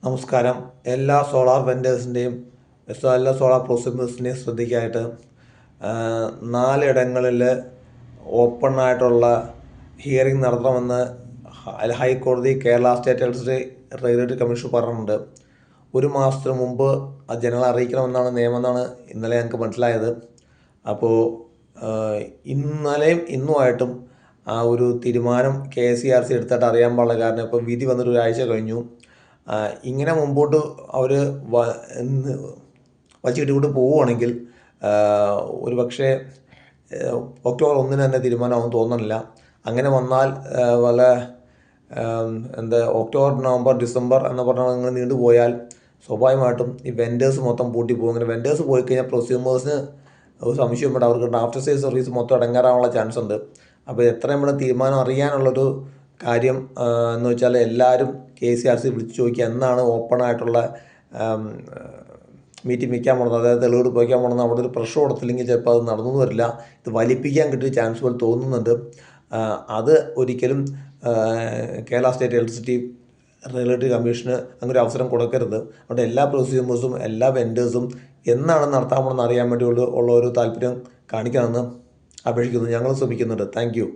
നമസ്കാരം. എല്ലാ സോളാർ വെൻഡേഴ്സിൻ്റെയും എല്ലാ സോളാർ പ്രൊസ്യൂമേഴ്സിൻ്റെയും ശ്രദ്ധയ്ക്കായിട്ട് 4 ഇടങ്ങളിൽ ഓപ്പണായിട്ടുള്ള ഹിയറിംഗ് നടത്തണമെന്ന് ഹൈക്കോടതി Kerala state electricity regulatory commission പറഞ്ഞിട്ടുണ്ട്. 1 മാസത്തിന് മുമ്പ് അത് ജനങ്ങളെ അറിയിക്കണമെന്നാണ് നിയമമെന്നാണ് ഇന്നലെ ഞങ്ങൾക്ക് മനസ്സിലായത്. അപ്പോൾ ഇന്നലെയും ഇന്നുമായിട്ടും ആ ഒരു തീരുമാനം KCRC എടുത്തിട്ട് അറിയാൻ പാടില്ല. കാരണം ഇപ്പോൾ വിധി വന്നിട്ട് ഒരാഴ്ച കഴിഞ്ഞു. ഇങ്ങനെ മുമ്പോട്ട് അവർ വച്ചിട്ടിക്കൊണ്ട് പോവുകയാണെങ്കിൽ ഒരു പക്ഷേ ഒക്ടോബർ 1 തന്നെ തീരുമാനമാകും തോന്നുന്നില്ല. അങ്ങനെ വന്നാൽ വല്ല ഒക്ടോബർ, നവംബർ, ഡിസംബർ എന്ന് പറഞ്ഞാൽ നിങ്ങൾ നീണ്ടുപോയാൽ സ്വാഭാവികമായിട്ടും ഈ വെൻഡേഴ്സ് മൊത്തം പൂട്ടിപ്പോകും. അങ്ങനെ വെൻഡേഴ്സ് പോയി കഴിഞ്ഞാൽ പ്രൊസ്യൂമേഴ്സിന് ഒരു സംശയം വേണ്ട, അവർക്ക് ആഫ്റ്റർ സെയിൽ സർവീസ് മൊത്തം അടങ്ങാറാനുള്ള ചാൻസ് ഉണ്ട്. അപ്പോൾ എത്രയും വേണം തീരുമാനം അറിയാനുള്ളൊരു കാര്യം എന്ന് വെച്ചാൽ എല്ലാവരും KCRC വിളിച്ച് ചോദിക്കുക എന്നാണ് ഓപ്പണായിട്ടുള്ള മീറ്റിംഗ് വയ്ക്കാൻ പോകുന്നത്, അതായത് തെളിവെടുപ്പ് വയ്ക്കാൻ പോകുന്നത്. അവിടെ ഒരു പ്രഷർ കൊടുത്തില്ലെങ്കിൽ ചിലപ്പോൾ അത് നടന്നു വരില്ല. ഇത് വലിപ്പിക്കാൻ കിട്ടിയ ചാൻസ് പോലെ തോന്നുന്നുണ്ട്. അത് ഒരിക്കലും Kerala state electricity regulatory commission അങ്ങനെ ഒരു അവസരം കൊടുക്കരുത്. അതുകൊണ്ട് എല്ലാ പ്രൊസ്യൂമേഴ്സും എല്ലാ വെൻഡേഴ്സും എന്നാണ് നടത്താൻ പോകുന്നതെന്ന് അറിയാൻ വേണ്ടി ഉള്ള ഒരു താല്പര്യം കാണിക്കണമെന്ന് അപേക്ഷിക്കുന്നു. ഞങ്ങൾ ശ്രമിക്കുന്നുണ്ട്. Thank you.